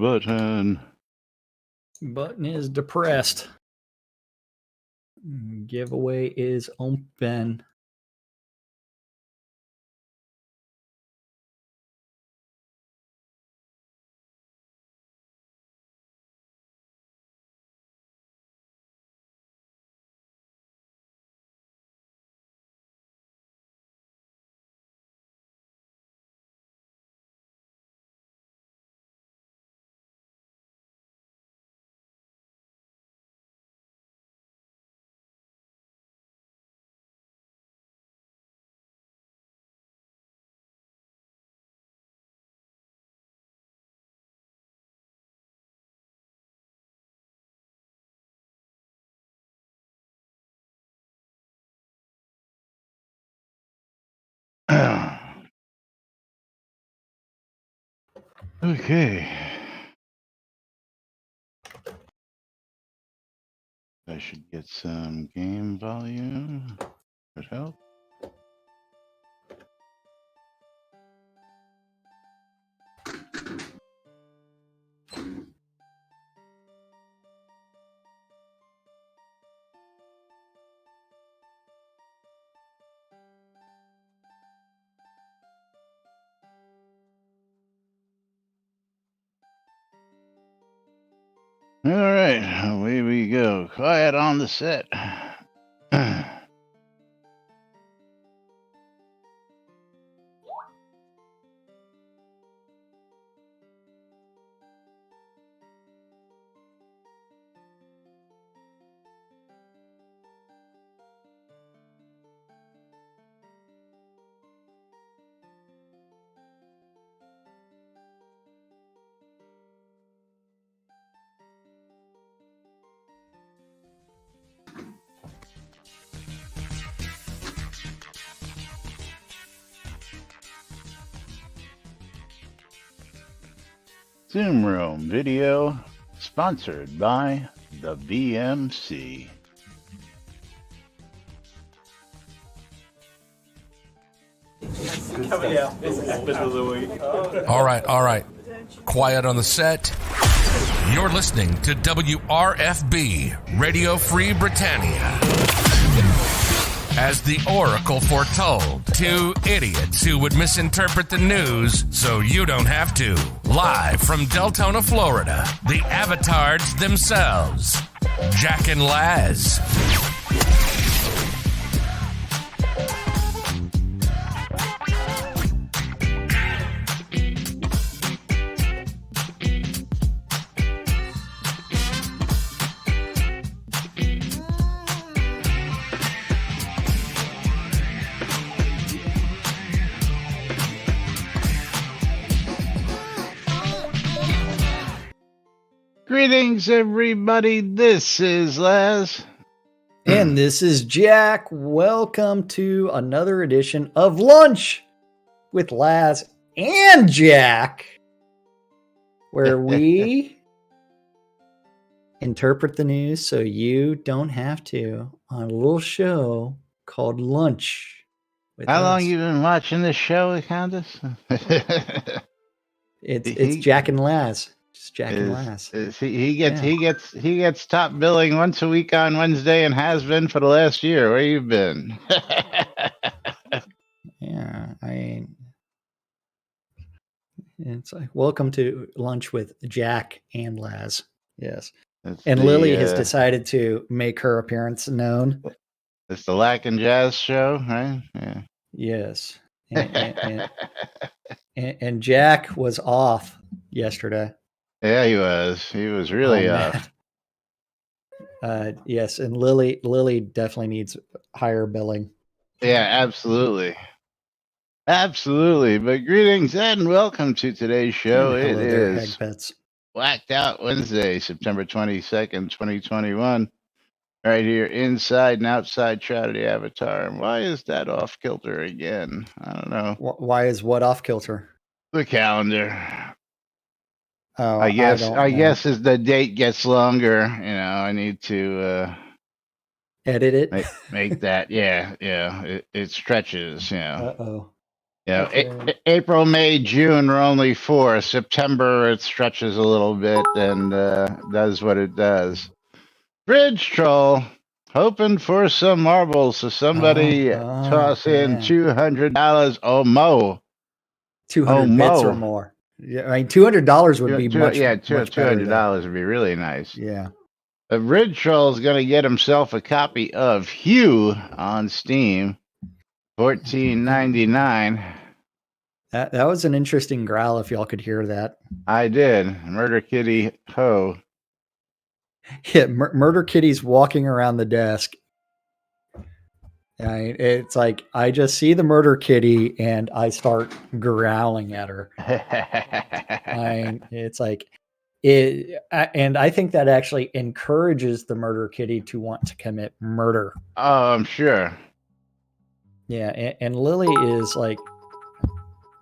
button. Button is depressed. Giveaway is open. Okay. I should get some game volume. Would help. All right, away we go. Quiet on the set. Zoom Room video sponsored by the VMC. All right. Quiet on the set. You're listening to WRFB, Radio Free Britannia. As the Oracle foretold, two idiots who would misinterpret the news so you don't have to. Live from Deltona, Florida, the avatars themselves, Jack and Laz. Greetings, everybody. This is Laz. And this is Jack. Welcome to another edition of Lunch with Laz and Jack, where we interpret the news so you don't have to, on a little show called Lunch with How us. long you been watching this show, Candace? It's Jack and Laz. Just Jack and Laz. He gets top billing once a week on Wednesday and has been for the last year. Where you been? Yeah, I mean, it's like welcome to Lunch with Jack and Laz. Yes. And Lily has decided to make her appearance known. It's the Lack and Jazz show, right? Yeah. Yes. And Jack was off yesterday. Yeah, he was. He was really off. Yes, and Lily definitely needs higher billing. Yeah, absolutely. Absolutely. But greetings and welcome to today's show. And it there, is Hag Pets. Whacked Out Wednesday, September 22nd, 2021. Right here inside and outside Shroud of the Avatar. And why is that off kilter again? I don't know. Why is what off kilter? The calendar. Oh, I guess as the date gets longer, I need to edit it. Make that. Yeah. It stretches. Uh-oh. Yeah, Okay. April, May, June are only 4. September it stretches a little bit and does what it does. Bridge troll, hoping for some marbles. So somebody toss in Yeah. $200. Oh mo, 200 bits or more. Yeah, I mean, $200 would be much better there. $200 would be really nice. Yeah. A bridge troll is going to get himself a copy of Hue on Steam, $14.99. That was an interesting growl. If y'all could hear that. I did. Murder Kitty Ho. Yeah, Murder Kitty's walking around the desk. It's like I just see the Murder Kitty and I start growling at her. It's like and I think that actually encourages the Murder Kitty to want to commit murder. Oh, I'm sure. Yeah, and Lily is like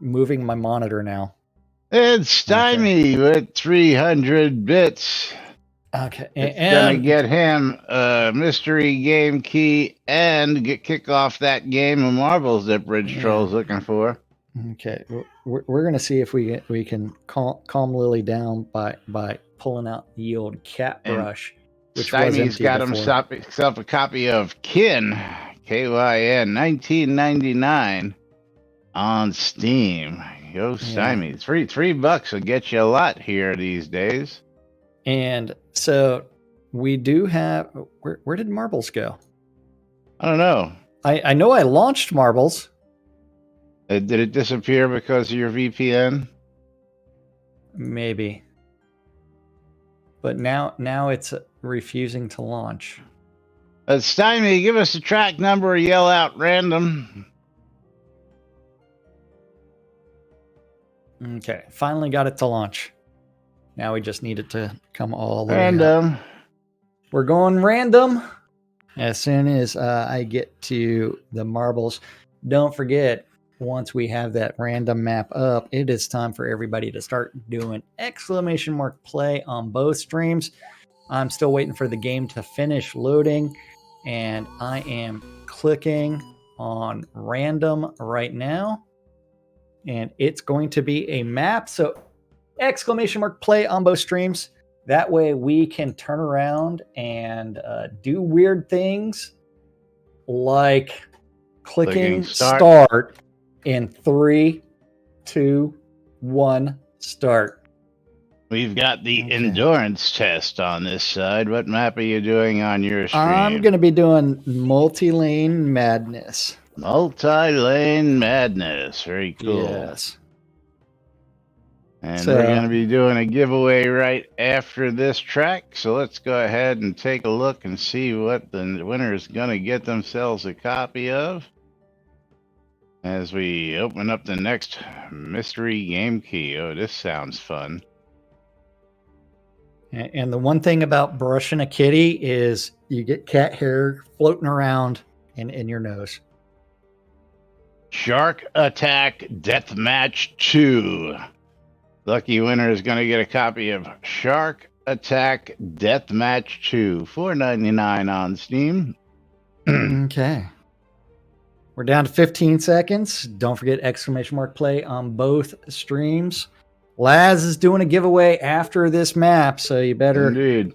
moving my monitor now. It's Stymie with 300 bits. Okay, it's gonna get him a mystery game key and kick off that game of marbles that Bridge Troll's looking for. Okay, we're gonna see if we can calm Lily down by pulling out the old cat brush, which was empty Stymie's got before. himself a copy of Kin, KYN, $19.99 on Steam. Go Stymie. $3 will get you a lot here these days. And so we do have where did marbles go? I don't know. I know I launched marbles. Did it disappear because of your VPN? Maybe. But now it's refusing to launch. Stymie, give us a track number or yell out random. Okay, finally got it to launch. Now we just need it to come all the way random. Up. We're going random. As soon as I get to the marbles, don't forget, once we have that random map up, it is time for everybody to start doing ! play on both streams. I'm still waiting for the game to finish loading, and I am clicking on random right now, and it's going to be a map. So !play on both streams. That way we can turn around and do weird things like clicking start in 3, 2, 1, start. We've got the endurance test on this side. What map are you doing on your stream? I'm going to be doing multi-lane madness. Multi-lane madness. Very cool. Yes. And we're going to be doing a giveaway right after this track. So let's go ahead and take a look and see what the winner is going to get themselves a copy of as we open up the next mystery game key. Oh, this sounds fun. And the one thing about brushing a kitty is you get cat hair floating around in your nose. Shark Attack Deathmatch 2. Lucky winner is going to get a copy of Shark Attack Deathmatch 2, $4.99 on Steam. Okay. We're down to 15 seconds. Don't forget !play on both streams. Laz is doing a giveaway after this map, so you better do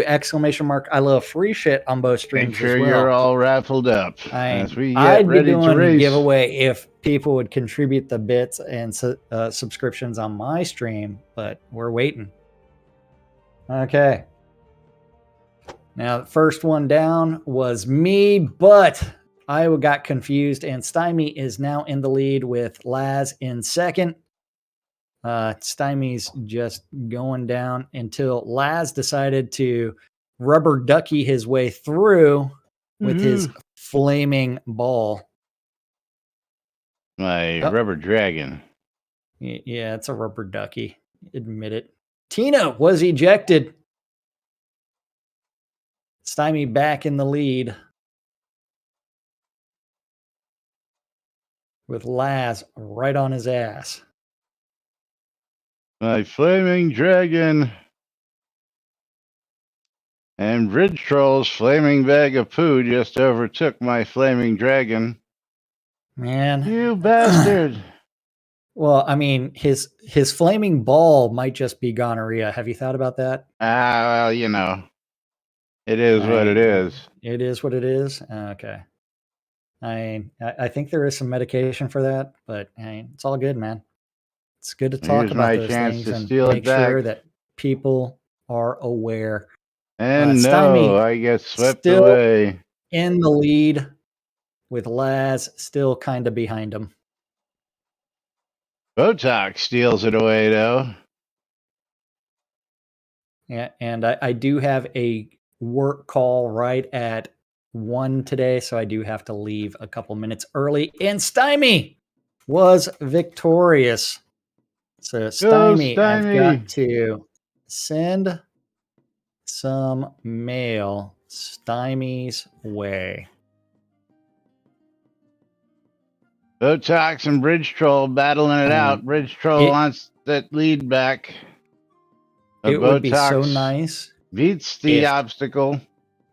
!I love free shit on both streams. Make sure as well. You're all raffled up as we get I'd ready be doing to race. A giveaway if people would contribute the bits and subscriptions on my stream, but we're waiting. Okay. Now, the first one down was me, but I got confused, and Stymie is now in the lead with Laz in second. Stymie's just going down until Laz decided to rubber ducky his way through with his flaming ball. My rubber dragon. Yeah, it's a rubber ducky. Admit it. Tina was ejected. Stymie back in the lead with Laz right on his ass. My flaming dragon and Bridge Troll's flaming bag of poo just overtook my flaming dragon. Man. You bastard. Well, I mean, his flaming ball might just be gonorrhea. Have you thought about that? Well, it is what it is. It is what it is. Okay. I think there is some medication for that, but it's all good, man. It's good to talk Here's about my those chance things to and steal it make sure back. that people are aware. And Stymie I get swept still away. in the lead with Laz still kind of behind him. Botox steals it away, though. Yeah, and I do have a work call right at 1 today, so I do have to leave a couple minutes early. And Stymie was victorious. So Stymie, I've got to send some mail Stymie's way. Botox and Bridge Troll battling it out. Bridge Troll wants that lead back. It would be so nice. Beats the obstacle.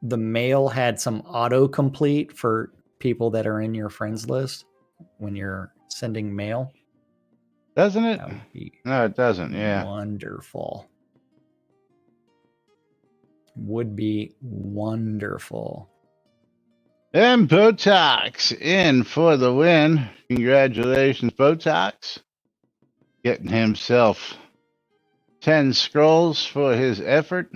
The mail had some autocomplete for people that are in your friends list when you're sending mail. Doesn't it? That would be No, it doesn't. Yeah. Wonderful. Would be wonderful. And Botox in for the win. Congratulations, Botox. Getting himself 10 scrolls for his effort.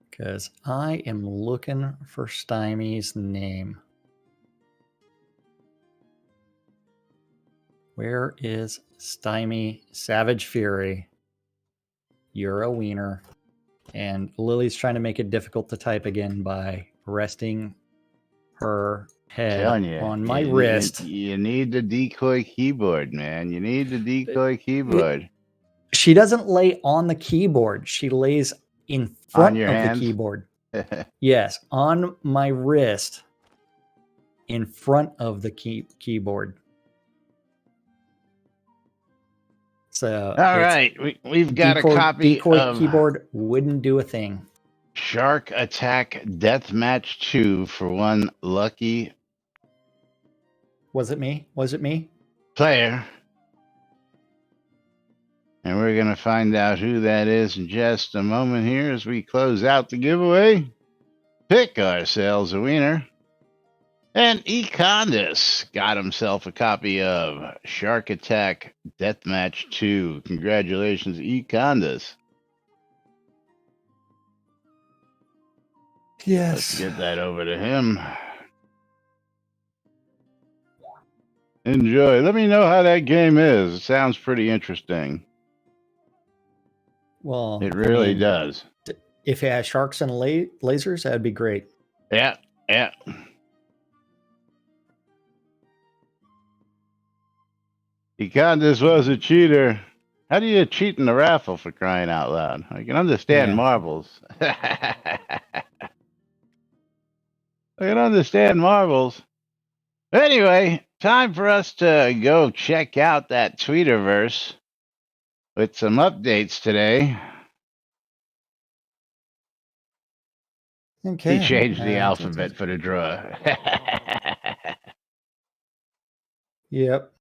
Because I am looking for Stymie's name. Where is Stymie Savage Fury? You're a wiener. And Lily's trying to make it difficult to type again by resting her head on my wrist. You need the decoy keyboard, man. You need the decoy keyboard. She doesn't lay on the keyboard. She lays in front of hands? the keyboard. Yes, on my wrist in front of the keyboard. So all right, we've got a copy of keyboard wouldn't do a thing. Shark Attack Deathmatch 2 for one lucky. Was it me? Player. And we're going to find out who that is in just a moment here as we close out the giveaway. Pick ourselves a winner. And Econdis got himself a copy of Shark Attack Deathmatch 2. Congratulations, Econdis. Yes. Let's get that over to him. Enjoy. Let me know how that game is. It sounds pretty interesting. Well, it really does. If it has sharks and lasers, that'd be great. Yeah. Econdis was a cheater. How do you cheat in the raffle, for crying out loud? I can understand marbles. Anyway, time for us to go check out that Tweeterverse with some updates today. Okay. He changed the alphabet for the draw. Yep.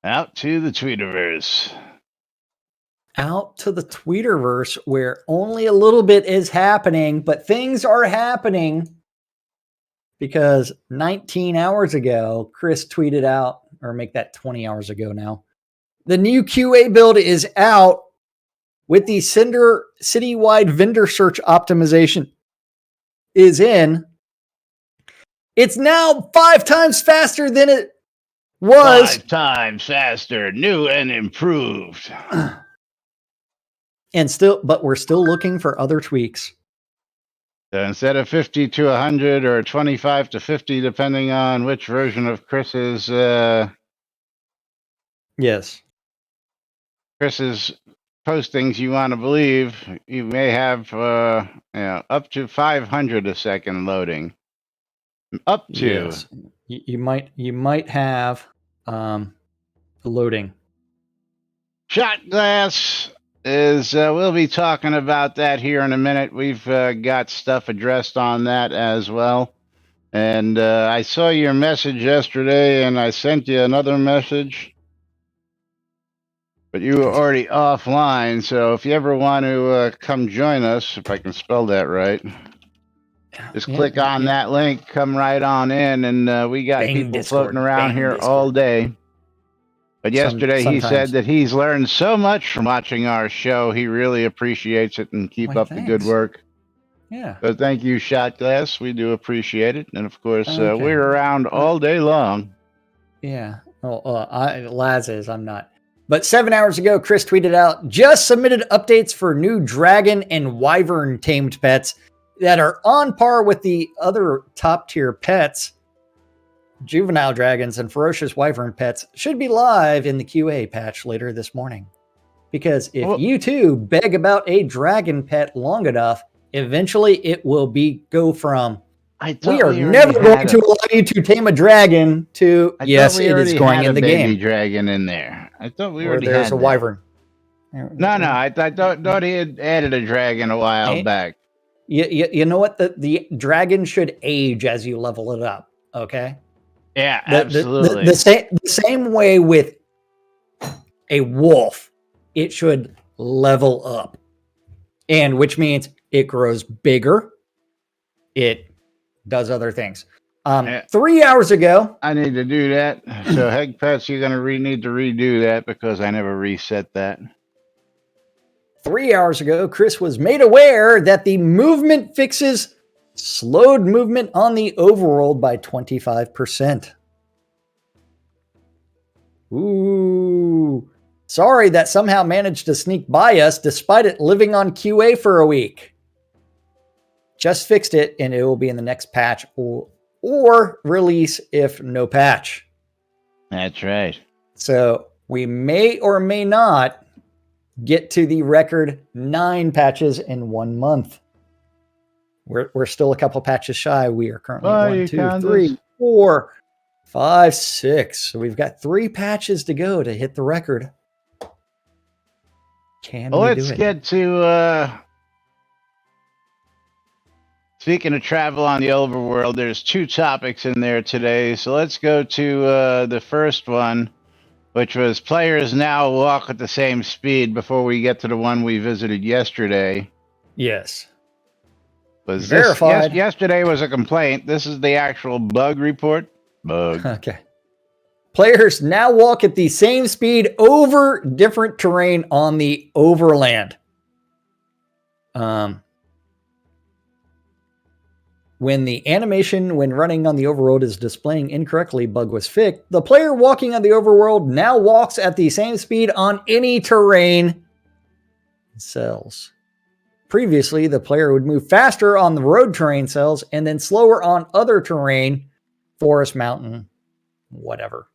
Out to the Tweeterverse. Out to the Tweeterverse, where only a little bit is happening, but things are happening. Because 19 hours ago, Chris tweeted out, or make that 20 hours ago now, the new QA build is out with the Cinder citywide vendor search optimization is in. It's now 5 times faster than it was. 5 times faster, new and improved. But we're still looking for other tweaks. So instead of 50 to 100 or 25 to 50, depending on which version of Chris's postings you want to believe, you may have up to 500 a second loading. Up to. Yes. You might have loading. Shot glass is we'll be talking about that here in a minute. We've got stuff addressed on that as well. And I saw your message yesterday, and I sent you another message, but you were already offline. So if you ever want to come join us, if I can spell that right, just click on that link, come right on in, and we got Bang people Discord, floating around bang here Discord. all day. But yesterday he said that he's learned so much from watching our show. He really appreciates it, and keep up the good work. Yeah. So thank you, Shot Glass. We do appreciate it. And of course, we're around all day long. Yeah. Well, Laz is. I'm not. But 7 hours ago, Chris tweeted out, just submitted updates for new dragon and wyvern tamed pets that are on par with the other top tier pets. Juvenile dragons and ferocious wyvern pets should be live in the QA patch later this morning. Because if you too beg about a dragon pet long enough, eventually it will go from we are never going to allow you to tame a dragon to yes, it is going in the game. Baby dragon in there. I thought we already there's had a wyvern. No, I thought he had added a dragon a while back. You know what? The dragon should age as you level it up. Okay. Yeah, absolutely. The same way with a wolf, it should level up, and which means it grows bigger. It does other things. 3 hours ago, I need to do that. So Heg Pets, you're gonna need to redo that because I never reset that. 3 hours ago, Chris was made aware that the movement fixes slowed movement on the overworld by 25%. Ooh. Sorry that somehow managed to sneak by us despite it living on QA for a week. Just fixed it, and it will be in the next patch or release if no patch. That's right. So we may or may not get to the record 9 patches in 1 month. We're still a couple patches shy. We are currently 1, 2, 3, 4, 5, 6. So we've got 3 patches to go to hit the record. Let's get to speaking of travel on the overworld, there's 2 topics in there today. So let's go to the first one, which was players now walk at the same speed, before we get to the one we visited yesterday. Yes. Was verified. Yesterday was a complaint. This is the actual bug report. Bug. Okay. Players now walk at the same speed over different terrain on the overland. When the animation when running on the overworld is displaying incorrectly, bug was fixed. The player walking on the overworld now walks at the same speed on any terrain. Cells. Previously, the player would move faster on the road terrain cells and then slower on other terrain, forest, mountain, whatever.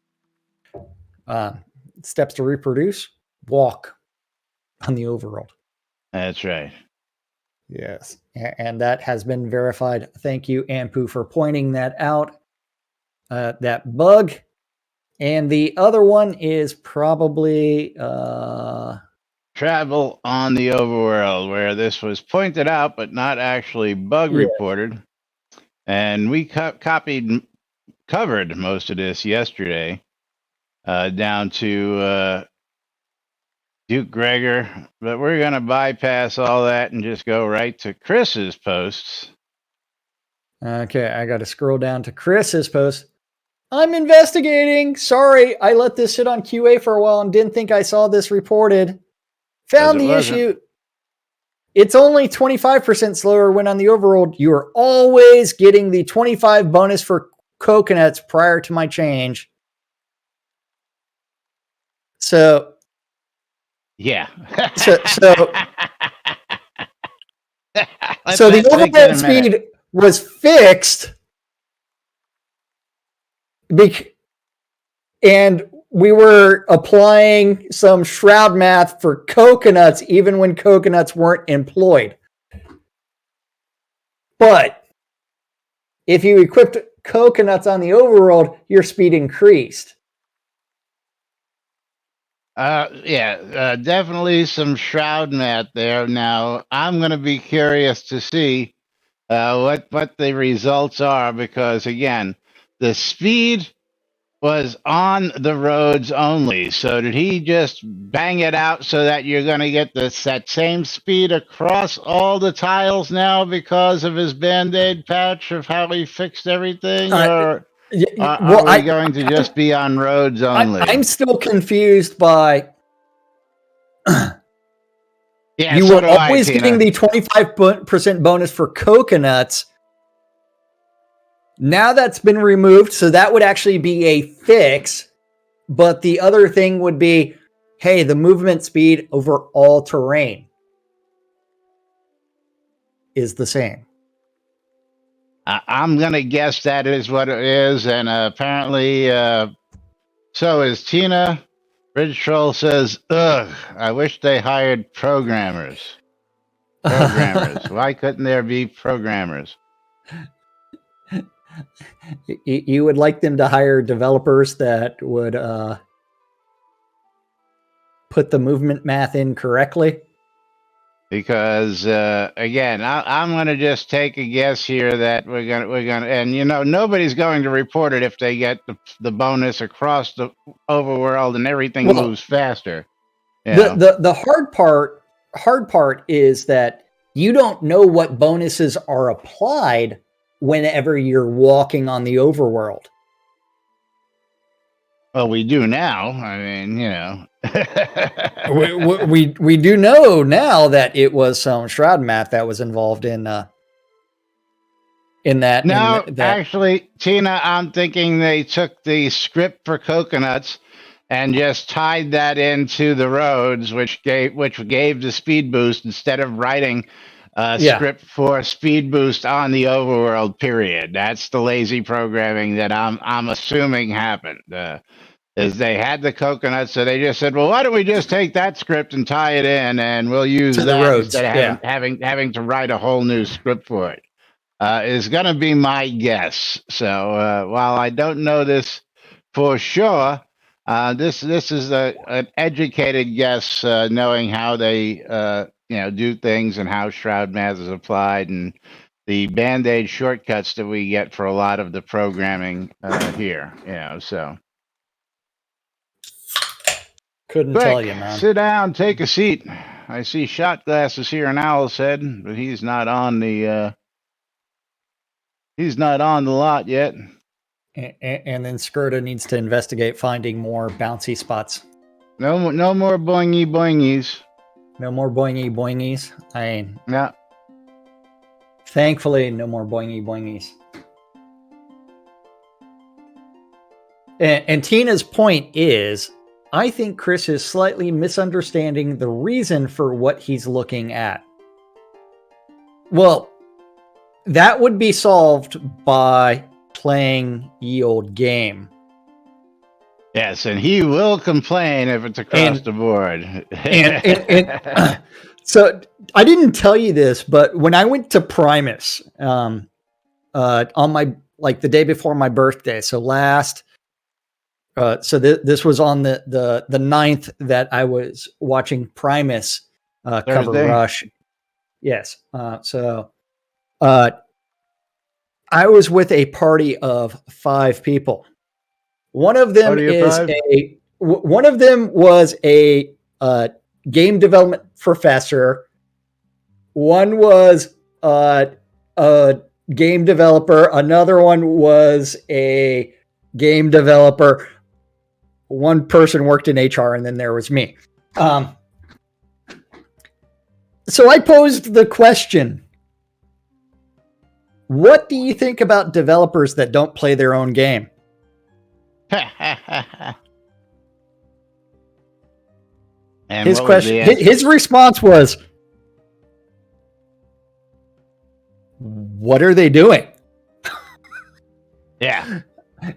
Steps to reproduce, walk on the overworld. That's right. Yes. And that has been verified. Thank you, Ampu, for pointing that out. That bug. And the other one is probably travel on the overworld, where this was pointed out but not actually bug reported. And we covered most of this yesterday, down to Duke Gregor, but we're going to bypass all that and just go right to Chris's posts. Okay, I got to scroll down to Chris's post. I'm investigating. Sorry, I let this sit on QA for a while and didn't think I saw this reported. Found the issue. It's only 25% slower when on the overworld. You are always getting the 25 bonus for coconuts prior to my change. So... yeah. so the overhead speed was fixed, and we were applying some Shroud math for coconuts, even when coconuts weren't employed. But if you equipped coconuts on the overworld, your speed increased. Definitely some Shroud mat there. Now, I'm going to be curious to see what the results are because, again, the speed was on the roads only. So did he just bang it out so that you're going to get that same speed across all the tiles now because of his Band-Aid patch of how he fixed everything? Uh, Or are well, we going to just be on roads I'm only? still confused by. Yeah, You so were do I, always getting Tina. the 25% bonus for coconuts. Now that's been removed, so that would actually be a fix. But the other thing would be, hey, the movement speed over all terrain is the same. I'm going to guess that is what it is. And apparently, so is Tina. Bridge Troll says, ugh, I wish they hired programmers. Programmers. Why couldn't there be programmers? You would like them to hire developers that would put the movement math in correctly? Because again, I'm going to just take a guess here that we're gonna, and nobody's going to report it if they get the bonus across the overworld and everything Well, moves faster. the hard part is that you don't know what bonuses are applied whenever you're walking on the overworld. Well, we do now. I mean, we do know now that it was some Shroud math that was involved in that. No, actually, Tina, I'm thinking they took the script for coconuts and just tied that into the roads, which gave the speed boost instead of writing a script for speed boost on the overworld. Period. That's the lazy programming that I'm assuming happened. Is they had the coconuts, so they just said, "Well, why don't we just take that script and tie it in, and we'll use that instead of having to write a whole new script for it." Is going to be my guess. So while I don't know this for sure, this is an educated guess, knowing how they do things and how Shroud Math is applied and the Band-Aid shortcuts that we get for a lot of the programming here. So couldn't quick, tell you, man. sit down, take a seat. I see shot glasses here in Owl's Head, but he's not on the. He's not on the lot yet. And then Skirta needs to investigate finding more bouncy spots. No more boingy boingies. No more boingy boingies. Yeah. Thankfully, no more boingy boingies. And Tina's point is, I think Chris is slightly misunderstanding the reason for what he's looking at. Well, that would be solved by playing ye old game. Yes, and he will complain if it's across the board. So I didn't tell you this, but when I went to Primus on my the day before my birthday, so this was on the 9th that I was watching Primus cover Rush. Yes. I was with a party of 5 people. One of them was a game development professor. One was a game developer. Another one was a game developer. One person worked in HR, and then there was me. So I posed the question, what do you think about developers that don't play their own game? And his response was, what are they doing? Yeah.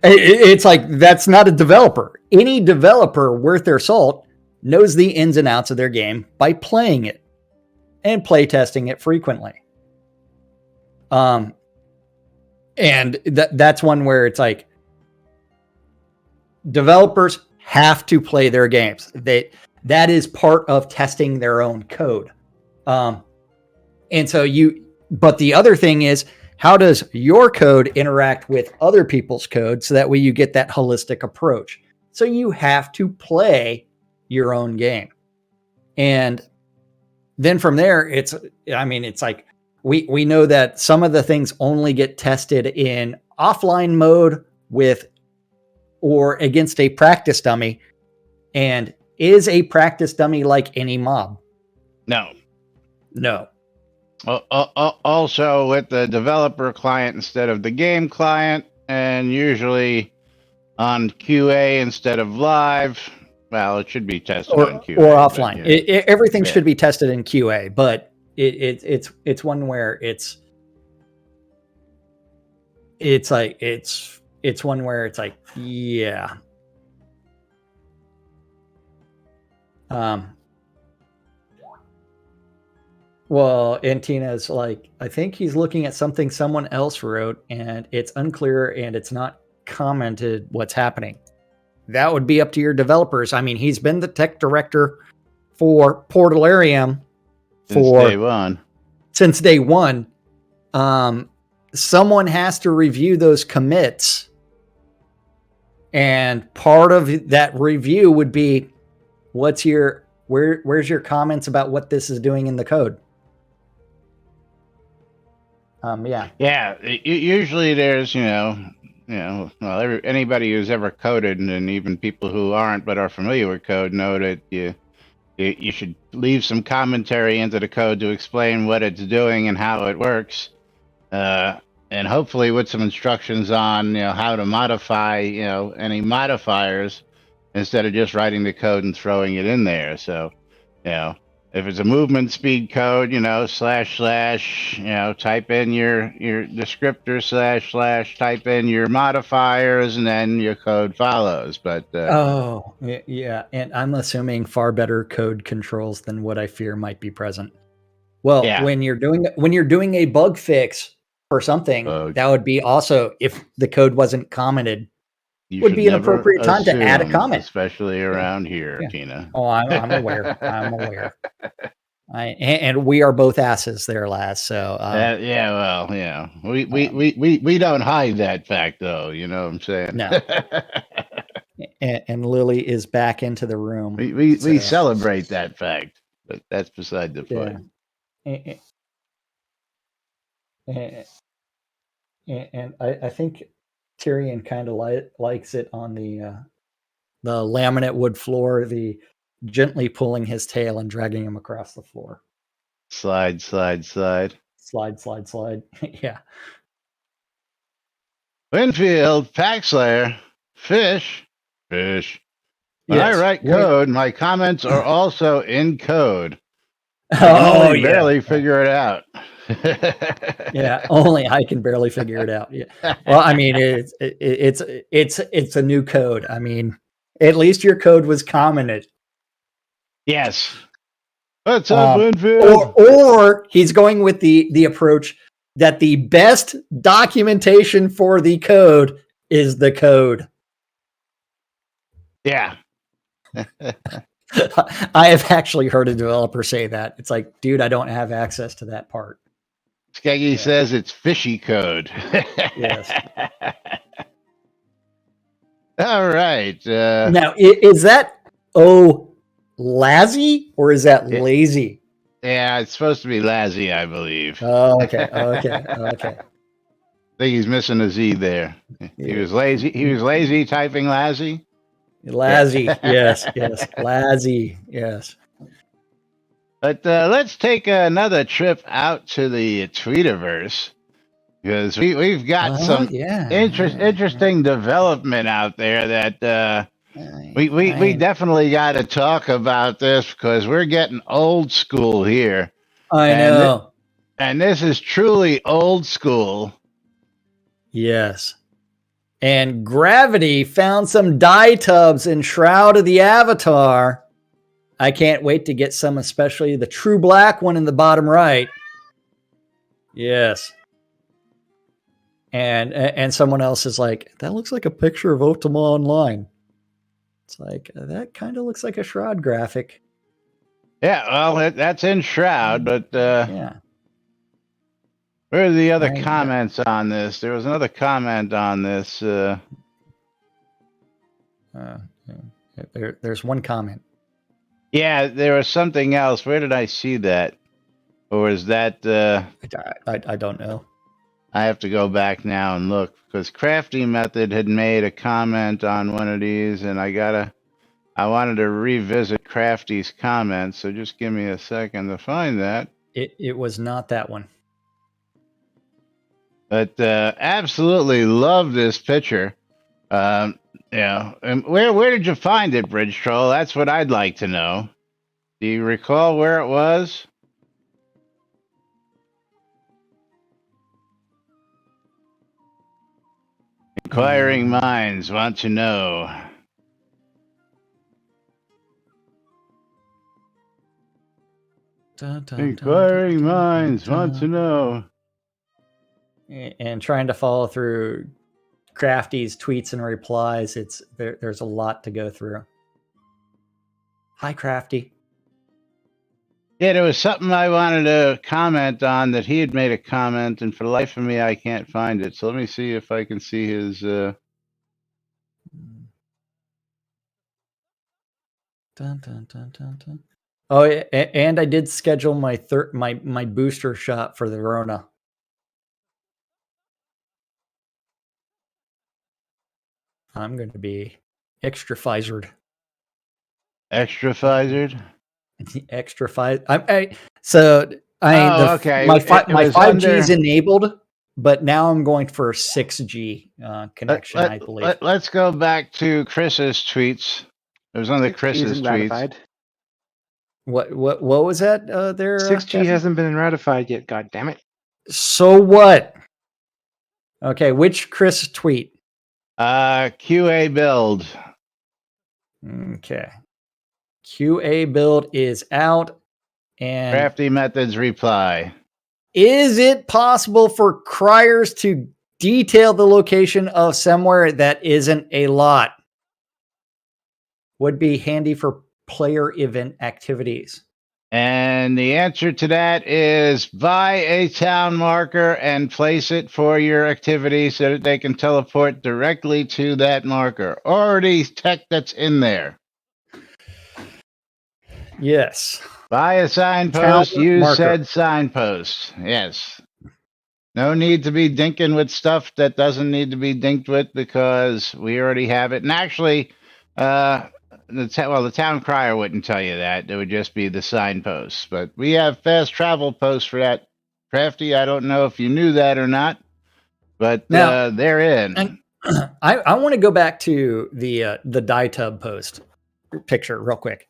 It's like, that's not a developer. Any developer worth their salt knows the ins and outs of their game by playing it and play testing it frequently. And that's one where it's like, developers have to play their games. That is part of testing their own code. And so but the other thing is, how does your code interact with other people's code so that way you get that holistic approach? So you have to play your own game. And then from there, it's like we know that some of the things only get tested in offline mode or against a practice dummy. And is a practice dummy like any mob? No. No. Also with the developer client instead of the game client, and usually on QA instead of live. Well, it should be tested on QA or offline. But, yeah. Everything should be tested in QA, but it's one where it's one where it's like, yeah. Well, and Tina's like, I think he's looking at something someone else wrote, and it's unclear and it's not commented what's happening. That would be up to your developers. I mean, he's been the tech director for Portalarium since day one. Someone has to review those commits, and part of that review would be, where's your comments about what this is doing in the code? Yeah. Usually there's, anybody who's ever coded, and even people who aren't but are familiar with code know that you should leave some commentary into the code to explain what it's doing and how it works, and hopefully with some instructions on how to modify any modifiers instead of just writing the code and throwing it in there. So if it's a movement speed code, // type in your descriptor // type in your modifiers, and then your code follows. But yeah, and I'm assuming far better code controls than what I fear might be present. Well, when you're doing a bug fix for something, that would be also, if the code wasn't commented, would be an appropriate time to add a comment, especially around here, Tina. Oh, I'm aware. I'm aware. And we are both asses there, Laz. So we don't hide that fact, though. You know what I'm saying? No. and Lily is back into the room. We celebrate that fact, but that's beside the point. And I think Tyrion kind of likes it on the laminate wood floor, the gently pulling his tail and dragging him across the floor. Slide. Yeah. Winfield, Paxlayer, fish. When I write code, my comments are also in code. I can barely figure it out. Yeah, only I can barely figure it out. Yeah. Well, I mean, it's a new code. I mean, at least your code was commented. Yes. What's up, Winfield? Or he's going with the approach that the best documentation for the code is the code. Yeah. I have actually heard a developer say that. It's like, dude, I don't have access to that part. Skeggy says it's fishy code. Yes. All right. Now, is that Lazzy or is that lazy? Yeah, it's supposed to be Lazzy, I believe. Oh, okay. I think he's missing a Z there. He was lazy. He was lazy typing Lazzy. Lazzy, yes. Lazzy, yes. But let's take another trip out to the Tweetiverse, because we've got some interesting development out there that we definitely got to talk about this, because we're getting old school here. I know. And this is truly old school. Yes. And Gravity found some dye tubs in Shroud of the Avatar. I can't wait to get some, especially the true black one in the bottom right. Yes. And someone else is like, that looks like a picture of Ultima Online. It's like that kind of looks like a Shroud graphic. Yeah, well, that's in Shroud, but Yeah. where are the other comments on this? There was another comment on this. There's one comment. Yeah, there was something else. Where did I see that? Or is that... I don't know. I have to go back now and look, because Crafty Method had made a comment on one of these, and I wanted to revisit Crafty's comments, so just give me a second to find that. It was not that one. But absolutely love this picture. Yeah, and where did you find it, Bridge Troll? That's what I'd like to know. Do you recall where it was? Inquiring minds want to know. Inquiring minds want to know. And trying to follow through Crafty's tweets and replies, there's a lot to go through. Hi, Crafty. Yeah, there was something I wanted to comment on that he had made a comment, and for the life of me, I can't find it. So let me see if I can see his... Dun, dun, dun, dun, dun. Oh, and I did schedule my my booster shot for the Rona. I'm going to be extra Pfizered. Extra Pfizered? Extra Pfizer. Okay. My 5G is enabled, but now I'm going for 6G connection, I believe. Let's go back to Chris's tweets. It was one of Chris's tweets. What was that there? 6G hasn't been ratified yet, god damn it. So what? Okay, which Chris tweet? QA build. Okay. QA build is out. And Crafty Methods reply. Is it possible for criers to detail the location of somewhere that isn't a lot? Would be handy for player event activities. And the answer to that is buy a town marker and place it for your activity so that they can teleport directly to that marker. Already tech that's in there. Yes. Buy a signpost, use said signpost. Yes. No need to be dinking with stuff that doesn't need to be dinked with because we already have it. And actually, the town crier wouldn't tell you that. It would just be the signposts. But we have fast travel posts for that. Crafty, I don't know if you knew that or not, but now, they're in. I want to go back to the dye tub post picture real quick.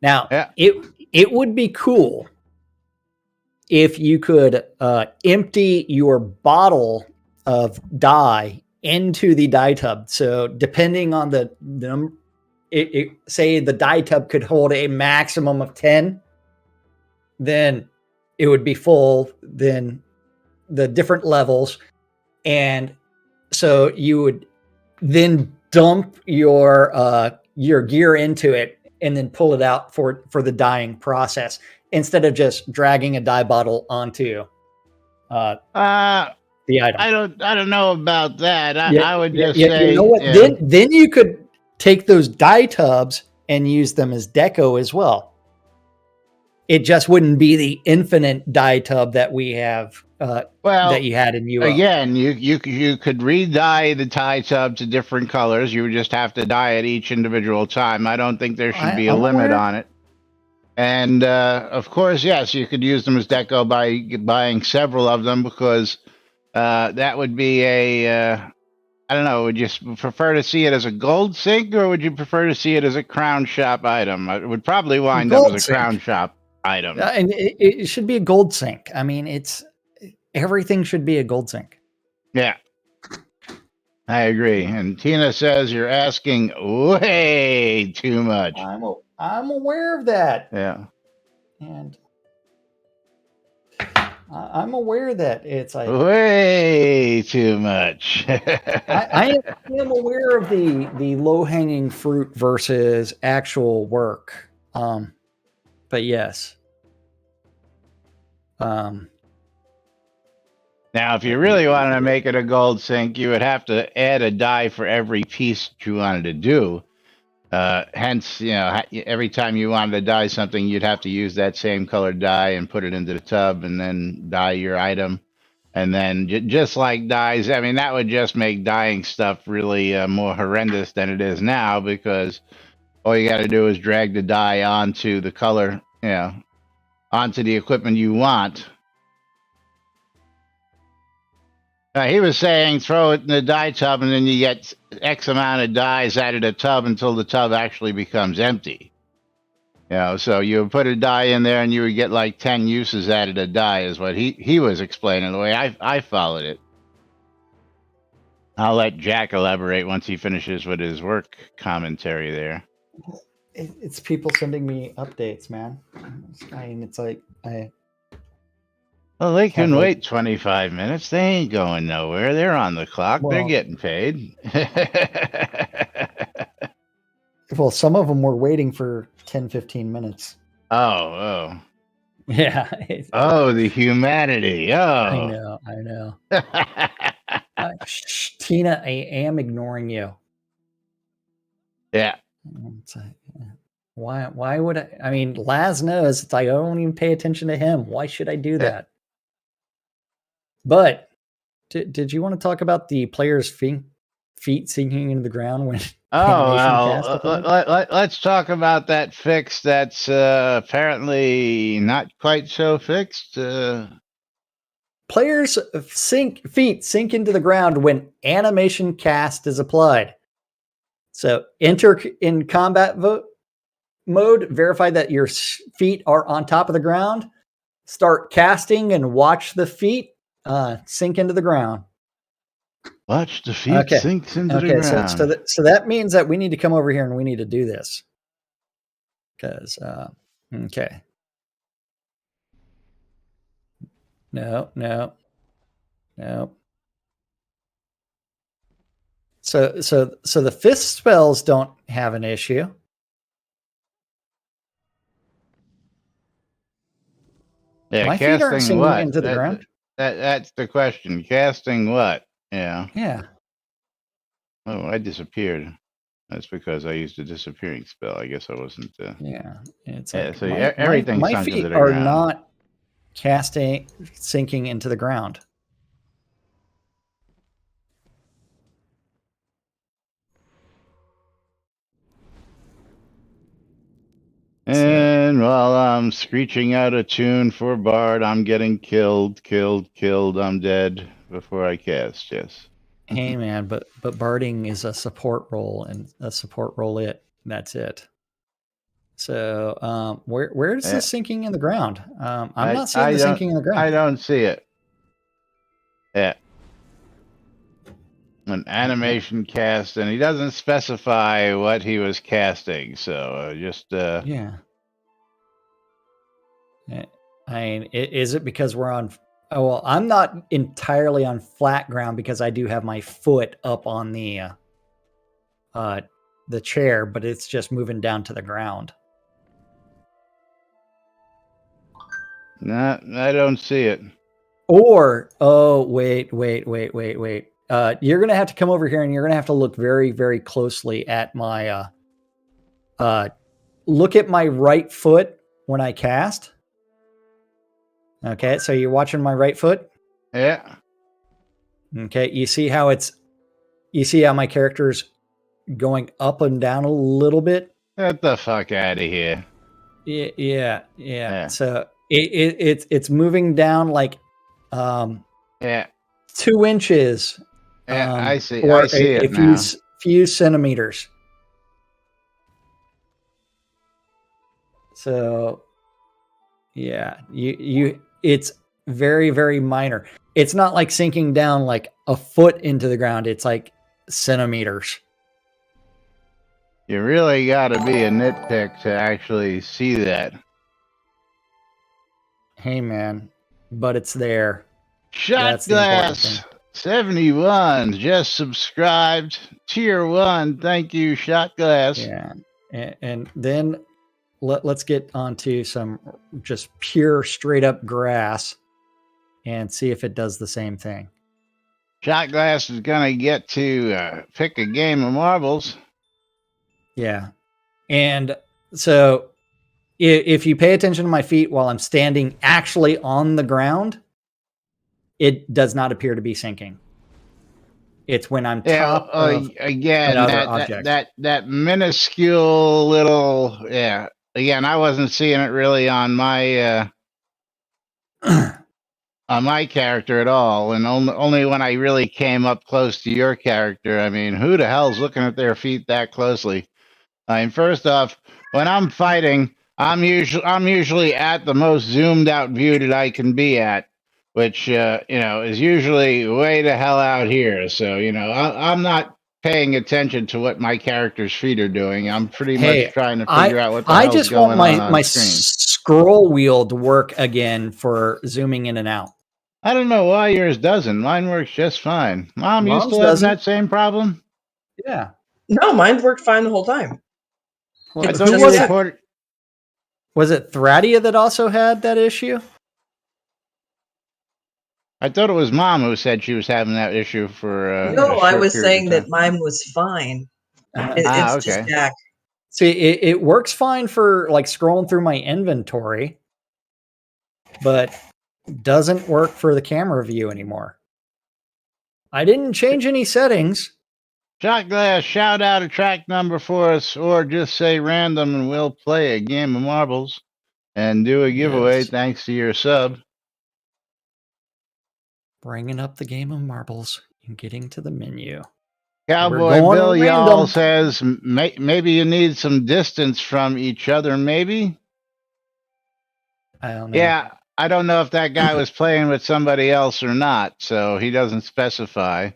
Now, it would be cool if you could empty your bottle of dye into the dye tub. So depending on the number, say the dye tub could hold a maximum of 10, then it would be full, then the different levels. And so you would then dump your gear into it and then pull it out for the dyeing process instead of just dragging a dye bottle onto the item. I don't know about that. I would just say, you know what? Then you could take those dye tubs and use them as deco as well. It just wouldn't be the infinite dye tub that we have that you had in UO. Again, you could re-dye the dye tub to different colors. You would just have to dye it each individual time. I don't think there should be a limit on it. And of course, yes, you could use them as deco by buying several of them because that would be I don't know, would you prefer to see it as a gold sink or would you prefer to see it as a crown shop item? It would probably wind up as a crown shop item. And it should be a gold sink. I mean, everything should be a gold sink. Yeah, I agree. And Tina says you're asking way too much. I'm aware of that. Yeah. And I'm aware that it's like Way too much. I am aware of the low hanging fruit versus actual work. But yes. Now, if you really wanted to make it a gold sink, you would have to add a die for every piece that you wanted to do. Hence, every time you wanted to dye something, you'd have to use that same colored dye and put it into the tub and then dye your item. And then just like dyes, I mean, that would just make dyeing stuff really more horrendous than it is now, because all you got to do is drag the dye onto the color, onto the equipment you want. He was saying throw it in the dye tub and then you get X amount of dyes out of the tub until the tub actually becomes empty. So you would put a dye in there and you would get like 10 uses out of the dye is what he was explaining, the way I followed it. I'll let Jack elaborate once he finishes with his work commentary there. It's people sending me updates, man. And it's like Well, they can wait 25 minutes. They ain't going nowhere. They're on the clock. Well, they're getting paid. Well, some of them were waiting for 10, 15 minutes. Oh. Yeah. Oh, the humanity. Oh. I know. Tina, I am ignoring you. Yeah. It's like, why would I? I mean, Laz knows it's like I don't even pay attention to him. Why should I do that? But did you want to talk about the player's feet sinking into the ground when Oh, well, let's talk about that fix that's apparently not quite so fixed. Players' feet sink into the ground when animation cast is applied. So enter in combat mode, verify that your feet are on top of the ground, start casting and watch the feet sink into the ground. Watch the feet sink into the ground. So that means that we need to come over here and we need to do this. Because, okay. No. So the fist spells don't have an issue. Yeah, my feet aren't sinking what? Into the ground. That's the question. Casting what? Yeah. Oh, I disappeared. That's because I used a disappearing spell. I guess I wasn't. Yeah. It's like so everything my sunk feet into the are ground. not sinking into the ground. And while I'm screeching out a tune for Bard, I'm getting killed. I'm dead before I cast. Yes. Hey man, but barding is a support role, and a support role that's it. So where is this sinking in the ground? I'm not seeing the sinking in the ground. I don't see it. Yeah. An animation cast, and he doesn't specify what he was casting, so just yeah. I mean, is it because we're on? Oh well, I'm not entirely on flat ground because I do have my foot up on the chair, but it's just moving down to the ground. No, I don't see it. Or wait. You're gonna have to come over here and you're gonna have to look very, very closely at my look at my right foot when I cast. Okay, so you're watching my right foot? Yeah. Okay, you see how my character's going up and down a little bit? Get the fuck out of here. Yeah. So it's moving down like 2 inches. Yeah, I see. Or I see it a now. few centimeters. So yeah, it's very, very minor. It's not like sinking down like a foot into the ground. It's like centimeters. You really got to be a nitpick to actually see that. Hey man, but it's there. Shot That's the important Glass thing. 71 just subscribed. Tier 1. Thank you, Shot Glass. Yeah. And then let's get onto some just pure straight up grass and see if it does the same thing. Shot Glass is going to get to pick a game of marbles. Yeah. And so if you pay attention to my feet while I'm standing actually on the ground, it does not appear to be sinking. It's when I'm top of again, another object. that minuscule little, yeah. Again, I wasn't seeing it really on my character at all, and only when I really came up close to your character. I mean, who the hell's looking at their feet that closely? I mean, first off, when I'm fighting, I'm usually at the most zoomed out view that I can be at, which is usually way the hell out here. So I'm not paying attention to what my character's feet are doing. I'm pretty much trying to figure out what the I hell's just want going on my screen. scroll wheel to work again for zooming in and out. I don't know why yours doesn't. Mine works just fine. Mom, you Mom's still having doesn't. that same problem? Yeah. No, mine worked fine the whole time. Well, I It's thought just you that- reported. Was it Thradia that also had that issue? I thought it was Mom who said she was having that issue for. No, a I short was period of saying that time. mine was fine. It's okay. just Jack. See, it works fine for like scrolling through my inventory, but doesn't work for the camera view anymore. I didn't change any settings. Shot Glass, shout out a track number for us, or just say random and we'll play a game of marbles and do a giveaway Yes. thanks to your sub. Bringing up the game of marbles and getting to the menu. Cowboy going Bill random. Y'all says maybe you need some distance from each other, maybe? I don't know. Yeah, I don't know if that guy was playing with somebody else or not, so he doesn't specify.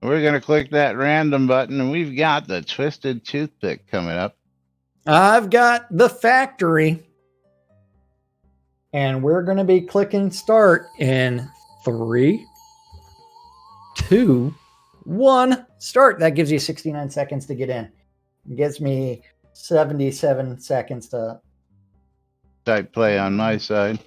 We're going to click that random button, and we've got the Twisted Toothpick coming up. I've got the factory. And we're going to be clicking start in 3, 2, 1. Start. That gives you 69 seconds to get in. It gives me 77 seconds to Type play on my side.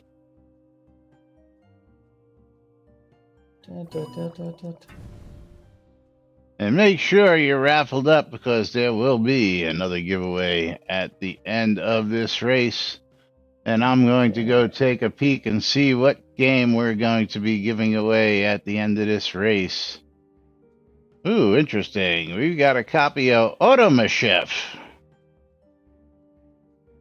And make sure you're raffled up because there will be another giveaway at the end of this race. And I'm going to go take a peek and see what game we're going to be giving away at the end of this race. Ooh, interesting. We've got a copy of Automachef.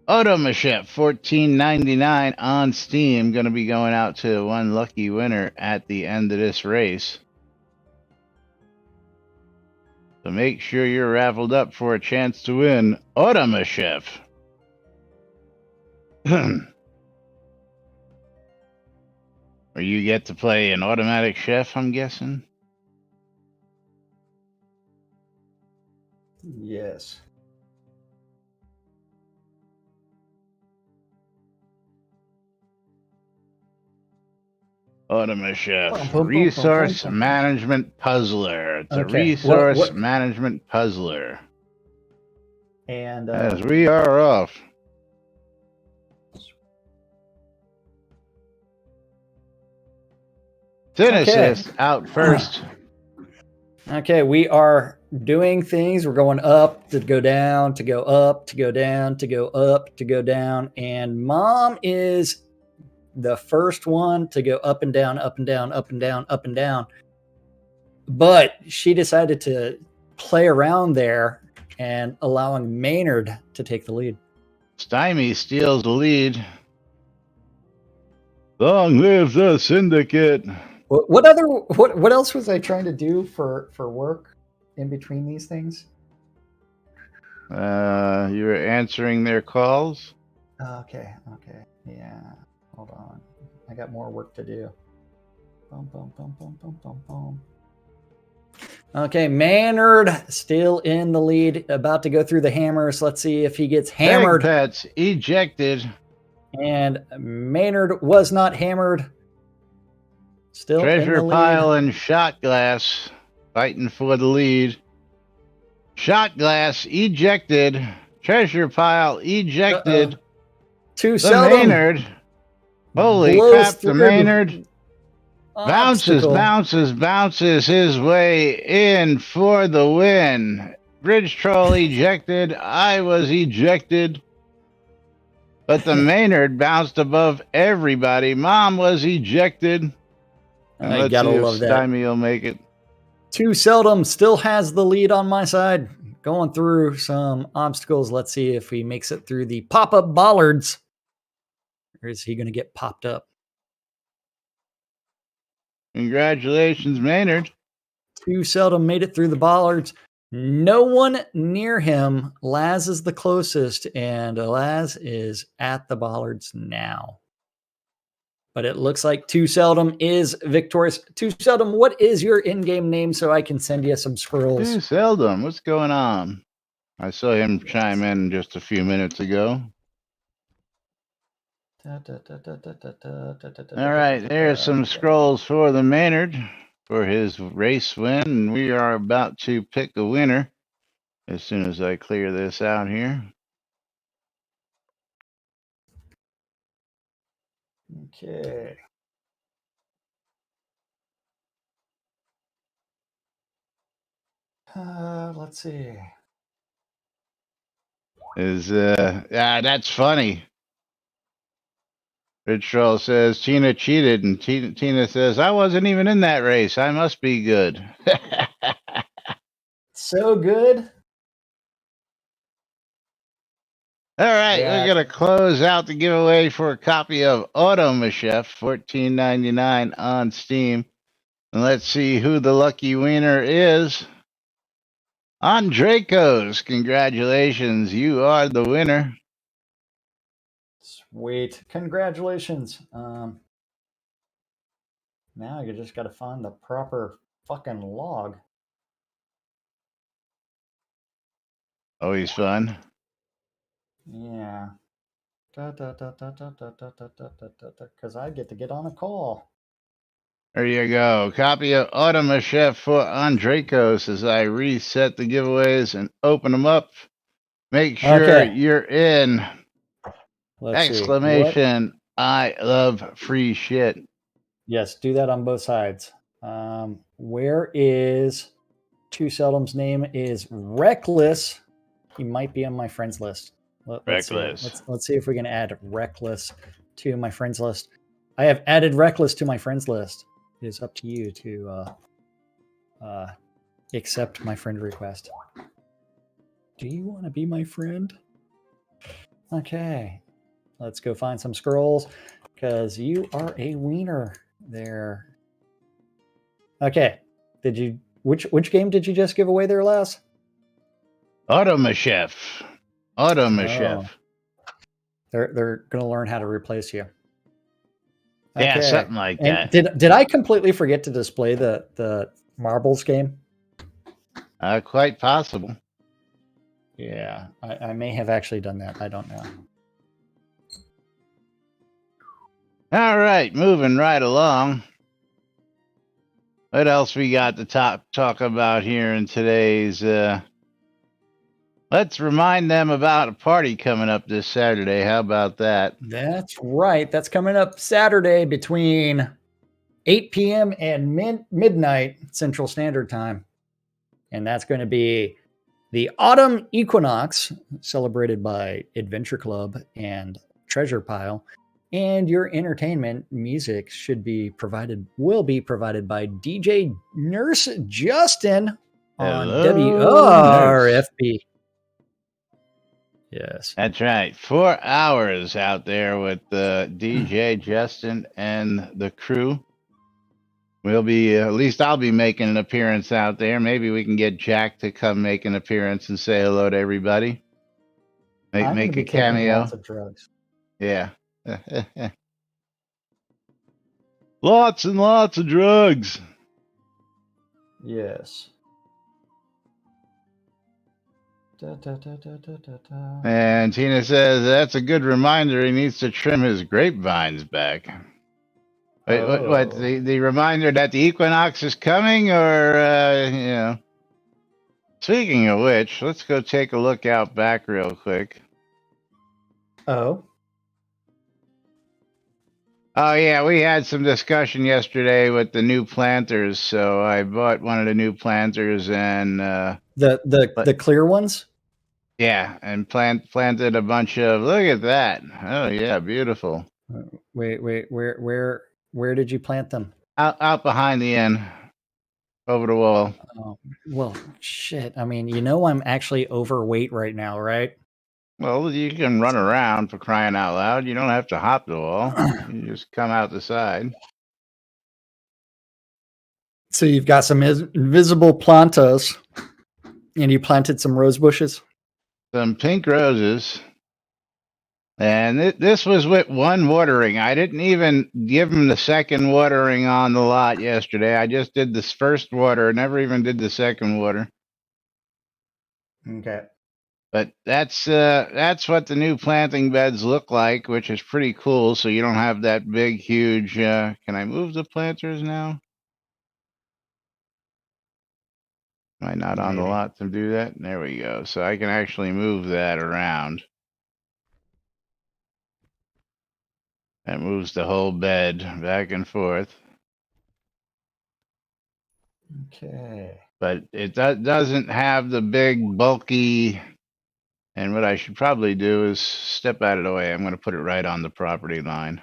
Automachef, $14.99 on Steam. Going to be going out to one lucky winner at the end of this race. So make sure you're raffled up for a chance to win Automachef. Or you get to play an automatic chef, I'm guessing? Yes. Automachef, resource management puzzler. It's a Okay, resource management puzzler. And As we are off. Synesys out first. okay, we are doing things. We're going up to go down, to go up, to go down, to go up, to go down. And Mom is the first one to go up and down, up and down, up and down, up and down. But she decided to play around there and allowing Maynard to take the lead. Stymie steals the lead. Long live the Syndicate. What else was I trying to do for work in between these things? You were answering their calls. Okay. Yeah. Hold on. I got more work to do. Boom, boom, boom, boom, boom, boom, boom. Okay, Maynard still in the lead, about to go through the hammers. Let's see if he gets hammered. Pets ejected. And Maynard was not hammered. Still in Treasure the lead. Pile and Shot Glass fighting for the lead. Shot Glass ejected. Treasure Pile ejected. Too The seldom. Maynard. Holy Blows crap, the through Maynard obstacle. bounces his way in for the win. Bridge Troll ejected. I was ejected. But the Maynard bounced above everybody. Mom was ejected. And I let's gotta see if love that. Stymie will make it. Too seldom still has the lead on my side. Going through some obstacles. Let's see if he makes it through the pop-up bollards. Or is he going to get popped up? Congratulations, Maynard. Too seldom made it through the bollards. No one near him. Laz is the closest, and Laz is at the bollards now. But it looks like Too Seldom is victorious. Too Seldom, what is your in-game name so I can send you some scrolls? Too seldom. What's going on? I saw him chime in just a few minutes ago. All right, there's some scrolls for the Maynard for his race win, and we are about to pick a winner as soon as I clear this out here. Okay. Let's see. That's funny. Rich Troll says Tina cheated, and Tina says I wasn't even in that race. I must be good. So good. All right, we're gonna close out the giveaway for a copy of Auto Chef, $14.99 on Steam, and let's see who the lucky winner is. Andrekos, congratulations, you are the winner. Sweet. Congratulations. Now you just got to find the proper fucking log. Always fun. Yeah. Because I get to get on a call. There you go. Copy of Auto Chef for Andrekos as I reset the giveaways and open them up. Make sure you're in. Let's Exclamation, see. I love free shit. Yes, do that on both sides. Where is Too Seldom's name is Reckless. He might be on my friends list. Reckless. Let's see if we can add Reckless to my friends list. I have added Reckless to my friends list. It is up to you to accept my friend request. Do you want to be my friend? Okay. Let's go find some scrolls because you are a wiener there. Okay. Which game did you just give away there, Laz? Auto Chef. Chef. They're gonna learn how to replace you. Yeah, something like that. Did I completely forget to display the marbles game? Quite possible. Yeah, I may have actually done that. I don't know. All right, moving right along. What else we got to talk about here in today's? Let's remind them about a party coming up this Saturday. How about that? That's right. That's coming up Saturday between 8 p.m. and midnight Central Standard Time. And that's going to be the Autumn Equinox, celebrated by Adventure Club and Treasure Pile. And your entertainment music will be provided by DJ Nurse Justin on WRFB. Yes. That's right. 4 hours out there with DJ Justin and the crew. We'll be, at least I'll be making an appearance out there. Maybe we can get Jack to come make an appearance and say hello to everybody. Make a cameo. Lots of drugs. Yeah. Lots and lots of drugs. Yes. And Tina says that's a good reminder. He needs to trim his grapevines back. Wait, what the reminder that the equinox is coming, or Speaking of which, let's go take a look out back real quick. Oh. Oh yeah, we had some discussion yesterday with the new planters, so I bought one of the new planters and the clear ones? yeah, and planted a bunch of. Look at that! Oh yeah, beautiful. Wait, where did you plant them? Out behind the inn, over the wall. Oh, well, shit. I mean, I'm actually overweight right now, right? Well, you can run around, for crying out loud. You don't have to hop the wall. You just come out the side. So you've got some invisible plantas, and you planted some rose bushes. Some pink roses. And this was with one watering. I didn't even give them the second watering on the lot yesterday. I just did this first water, never even did the second water. Okay. But that's what the new planting beds look like, which is pretty cool. So you don't have that big, huge. Can I move the planters now? Am I not on the Maybe. lot to do that? There we go. So I can actually move that around. That moves the whole bed back and forth. Okay. But it doesn't have the big, bulky. And what I should probably do is step out of the way. I'm going to put it right on the property line.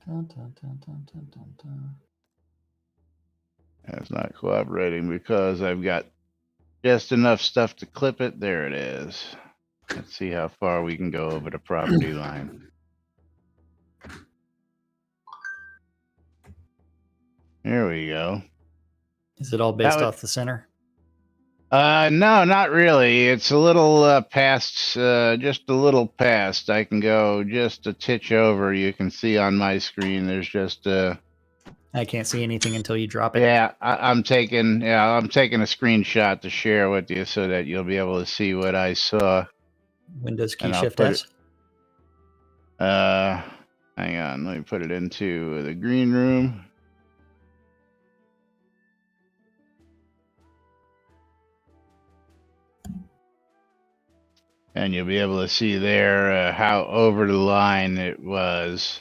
Dun, dun, dun, dun, dun, dun, dun. It's not cooperating because I've got just enough stuff to clip it. There it is. Let's see how far we can go over the property line. Here we go. Is it all based off the center? No, not really. It's a little past, just a little past. I can go just a titch over. You can see on my screen there's just I can't see anything until you drop it. Yeah, I'm taking a screenshot to share with you so that you'll be able to see what I saw. Windows key And I'll shift put S. Hang on, let me put it into the green room. And you'll be able to see there how over the line it was.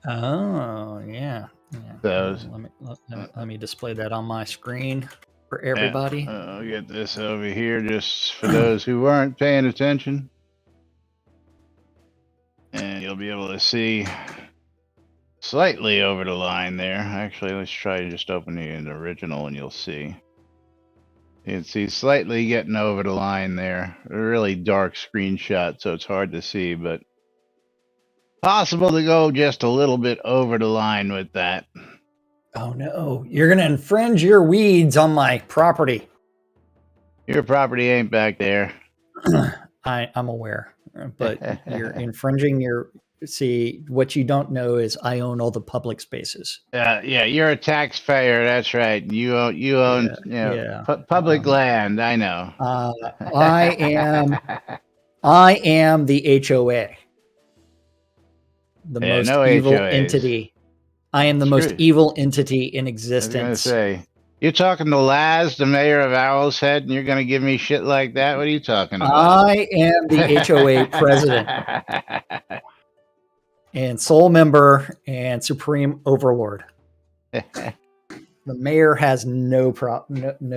Oh, yeah. So, let me display that on my screen for everybody. I'll get this over here just for those who weren't paying attention. And you'll be able to see slightly over the line there. Actually, let's try just opening the original and you'll see. You can see slightly getting over the line there. A really dark screenshot, so it's hard to see, but possible to go just a little bit over the line with that. Oh no, you're going to infringe your weeds on my property. Your property ain't back there. I'm aware, but you're infringing see, what you don't know is I own all the public spaces. Yeah, you're a taxpayer. That's right. You own public land. I know. I am the HOA. The most evil HOAs. entity. I am the most evil entity in existence. I was going to say, you're talking to Laz, the mayor of Owl's Head, and you're going to give me shit like that? What are you talking about? I am the HOA president and sole member and supreme overlord. The mayor has nothing.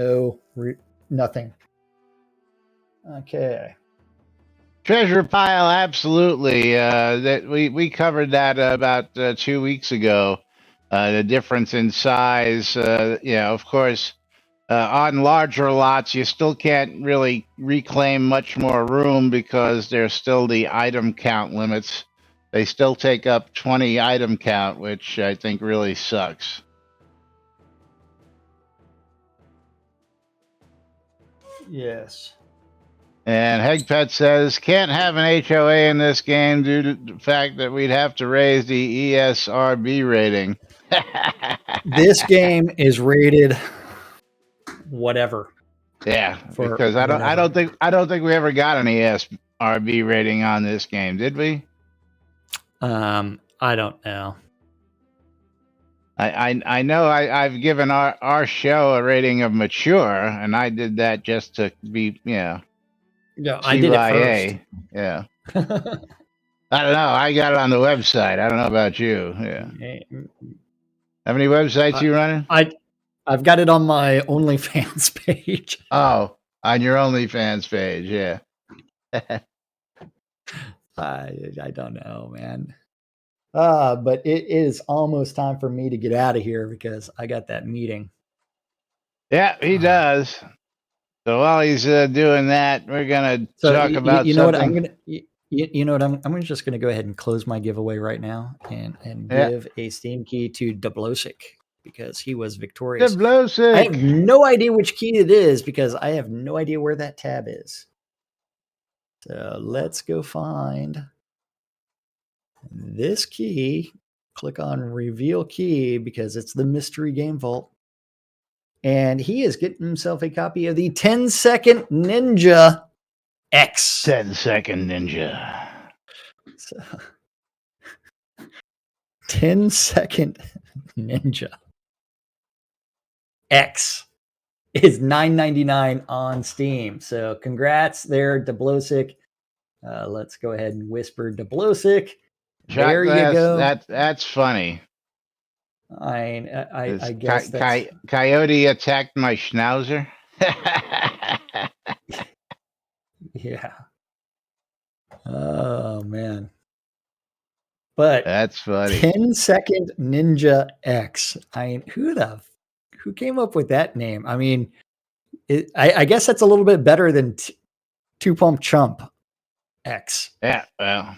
Okay. Treasure pile, absolutely. That we covered that about 2 weeks ago. The difference in size. Of course, on larger lots, you still can't really reclaim much more room because there's still the item count limits. They still take up 20 item count, which I think really sucks. Yes. And Hegpet says, can't have an HOA in this game due to the fact that we'd have to raise the ESRB rating. This game is rated whatever. Yeah, because I don't think we ever got an ESRB RB rating on this game, did we? I don't know. I know I've given our show a rating of mature, and I did that just to be, Yeah, I did it first. Yeah. I don't know. I got it on the website. I don't know about you. Yeah. How many websites you running? I've got it on my OnlyFans page. Oh, on your OnlyFans page. Yeah. I don't know, man. But it is almost time for me to get out of here because I got that meeting. Yeah, he does. So while he's doing that, we're gonna talk about you know what I'm something. gonna you know what I'm just gonna go ahead and close my giveaway right now and Yeah. give a Steam key to Dablosic because he was victorious. I have Dablosic. no idea which key it is because I have no idea where that tab is. So let's go find this key. Click on reveal key because it's the mystery game vault. And he is getting himself a copy of the 10-second Ninja X. 10-second Ninja. So, 10-second Ninja X is $9.99 on Steam. So congrats there, Dablosic. Let's go ahead and whisper Dablosic. There you go. That's funny. I guess that's... Coyote attacked my schnauzer. Yeah. Oh man. But that's funny. 10-second Ninja X. Who came up with that name? I mean, I guess that's a little bit better than Two Pump Chump X. Yeah, well,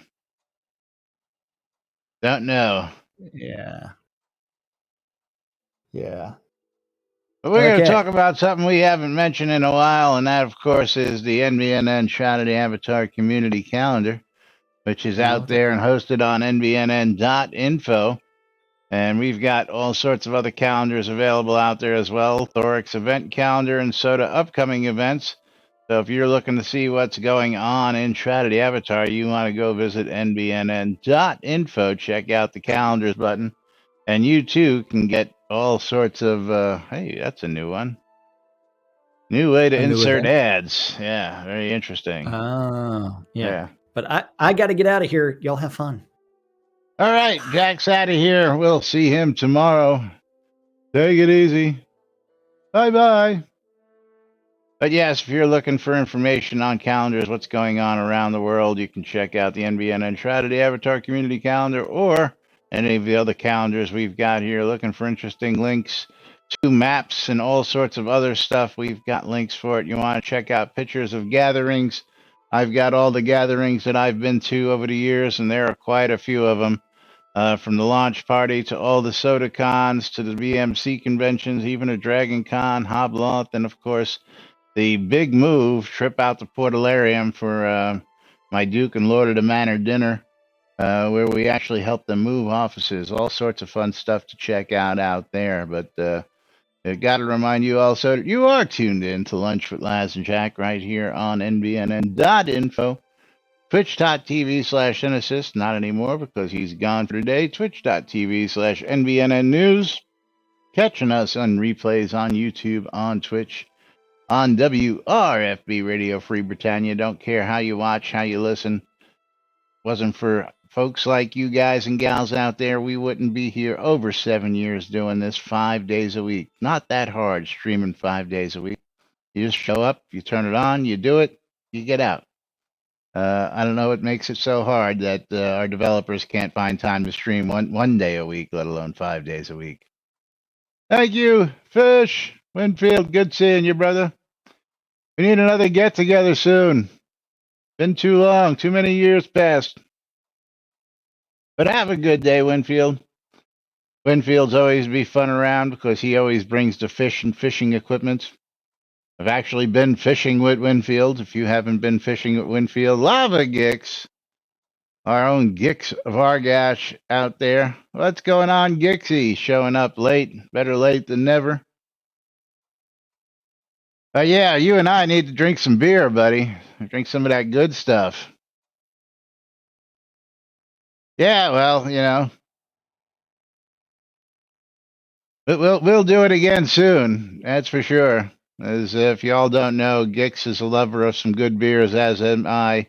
don't know. Yeah. But we're going to talk about something we haven't mentioned in a while, and that, of course, is the NBNN Shroud of the Avatar Community Calendar, which is out there and hosted on NBNN.info. And we've got all sorts of other calendars available out there as well. Thoric's event calendar and Soda upcoming events. So if you're looking to see what's going on in Shroud of the Avatar, you want to go visit NBNN.info, check out the calendars button. And you too can get all sorts of, hey, that's a new one. New way to insert ads. Yeah, very interesting. Oh, yeah. But I got to get out of here. Y'all have fun. All right, Jack's out of here. We'll see him tomorrow. Take it easy. Bye-bye. But yes, if you're looking for information on calendars, what's going on around the world, you can check out the NBNN Shroud of the Avatar Community Calendar or any of the other calendars we've got here. Looking for interesting links to maps and all sorts of other stuff, we've got links for it. You want to check out pictures of gatherings. I've got all the gatherings that I've been to over the years, and there are quite a few of them. From the launch party to all the Soda Cons to the BMC conventions, even a Dragon Con, Hobloth, and of course, the big move trip out to Portalarium for my Duke and Lord of the Manor dinner, where we actually helped them move offices. All sorts of fun stuff to check out there. But I've got to remind you also that you are tuned in to Lunch with Laz and Jack right here on NBNN.info. Twitch.tv/Genesis, not anymore because he's gone for today. Twitch.tv/NBNN News. Catching us on replays on YouTube, on Twitch, on WRFB Radio Free Britannia. Don't care how you watch, how you listen. Wasn't for folks like you guys and gals out there, we wouldn't be here over 7 years doing this 5 days a week. Not that hard streaming 5 days a week. You just show up, you turn it on, you do it, you get out. I don't know what makes it so hard that our developers can't find time to stream one day a week, let alone 5 days a week. Thank you, Fish. Winfield, good seeing you, brother. We need another get-together soon. Been too long, too many years past. But have a good day, Winfield. Winfield's always be fun around because he always brings the fish and fishing equipment. I've actually been fishing with Winfield. If you haven't been fishing with Winfield, Lava Gix, our own Gix Vargash out there. What's going on, Gixie? Showing up late. Better late than never. Yeah, you and I need to drink some beer, buddy. Drink some of that good stuff. Yeah, well, we'll do it again soon. That's for sure. As if y'all don't know, Gix is a lover of some good beers, as am I.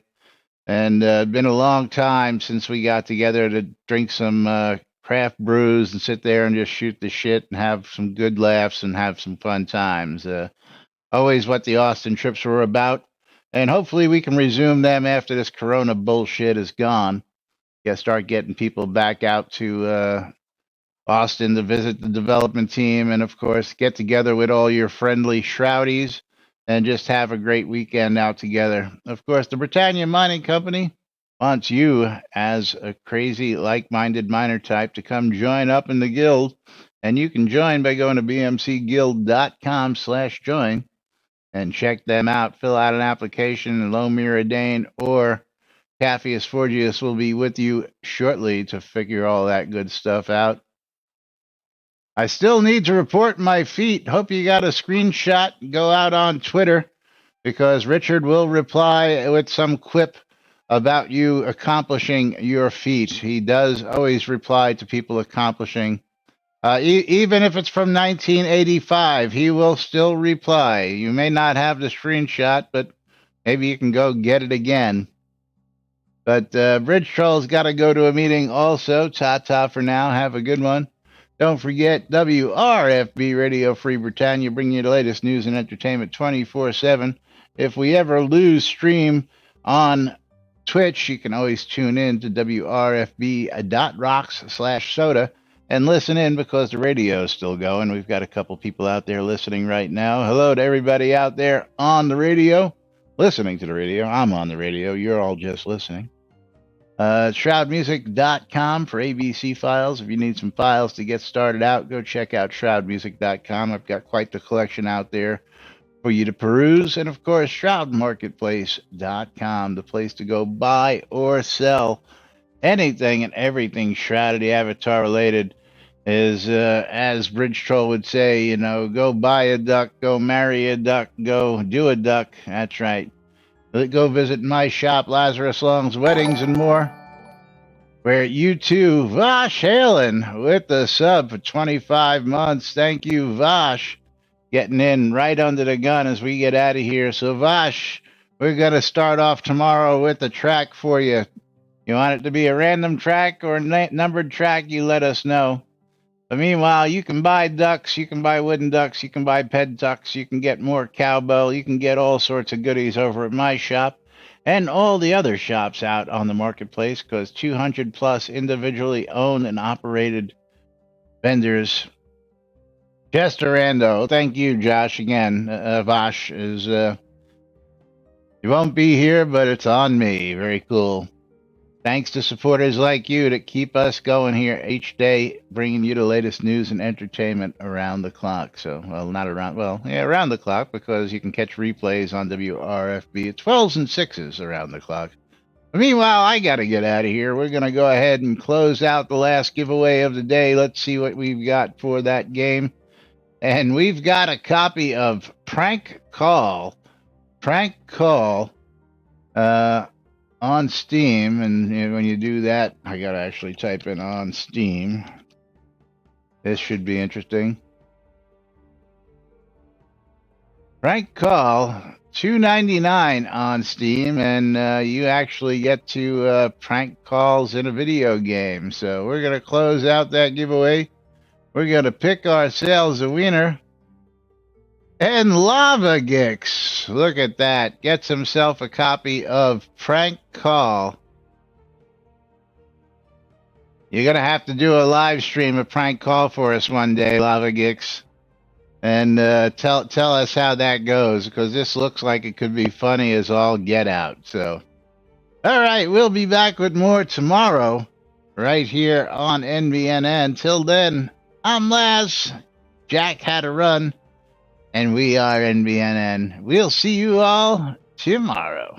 And been a long time since we got together to drink some craft brews and sit there and just shoot the shit and have some good laughs and have some fun times. Always what the Austin trips were about. And hopefully we can resume them after this Corona bullshit is gone. Start getting people back out to Austin to visit the development team, and of course, get together with all your friendly Shroudies and just have a great weekend out together. Of course, the Britannia Mining Company wants you, as a crazy, like minded miner type, to come join up in the guild. And you can join by going to bmcguild.com/join and check them out. Fill out an application, and Lomira Dane or Cassius Forgius will be with you shortly to figure all that good stuff out. I still need to report my feat. Hope you got a screenshot. Go out on Twitter because Richard will reply with some quip about you accomplishing your feat. He does always reply to people accomplishing. Even if it's from 1985, he will still reply. You may not have the screenshot, but maybe you can go get it again. But Bridge Troll's got to go to a meeting also. Ta-ta for now. Have a good one. Don't forget WRFB Radio Free Britannia, bringing you the latest news and entertainment 24/7. If we ever lose stream on Twitch, you can always tune in to WRFB.rocks/soda and listen in because the radio is still going. We've got a couple people out there listening right now. Hello to everybody out there on the radio, listening to the radio. I'm on the radio. You're all just listening. Shroudmusic.com for ABC files. If you need some files to get started out, go check out shroudmusic.com. I've got quite the collection out there for you to peruse. And of course, shroudmarketplace.com, the place to go buy or sell anything and everything Shroud Avatar related. Is, as Bridge Troll would say, go buy a duck, go marry a duck, go do a duck. That's right. Go visit my shop, Lazarus Long's Weddings and More, where you too, Vosh Halen, with the sub for 25 months. Thank you, Vosh, getting in right under the gun as we get out of here. So, Vosh, we're going to start off tomorrow with a track for you. You want it to be a random track or a numbered track, you let us know. But meanwhile, you can buy ducks, you can buy wooden ducks, you can buy ped ducks, you can get more cowbell, you can get all sorts of goodies over at my shop and all the other shops out on the marketplace, because 200 plus individually owned and operated vendors. Chesterando, thank you, Josh, again. Vosh is, you won't be here, but it's on me. Very cool. Thanks to supporters like you that keep us going here each day, bringing you the latest news and entertainment around the clock. So, around the clock, because you can catch replays on WRFB at 12s and 6s around the clock. But meanwhile, I got to get out of here. We're going to go ahead and close out the last giveaway of the day. Let's see what we've got for that game. And we've got a copy of Prank Call. On Steam, and when you do that, I gotta actually type in on Steam. This should be interesting. Prank Call, $2.99 on Steam, and you actually get to prank calls in a video game. So we're gonna close out that giveaway. We're gonna pick ourselves a winner. And Lava Gix, look at that, gets himself a copy of Prank Call. You're going to have to do a live stream of Prank Call for us one day, Lava Gix. And tell us how that goes, because this looks like it could be funny as all get out. So, all right, we'll be back with more tomorrow, right here on NBNN. Till then, I'm Laz. Jack had a run. And we are NBNN. We'll see you all tomorrow.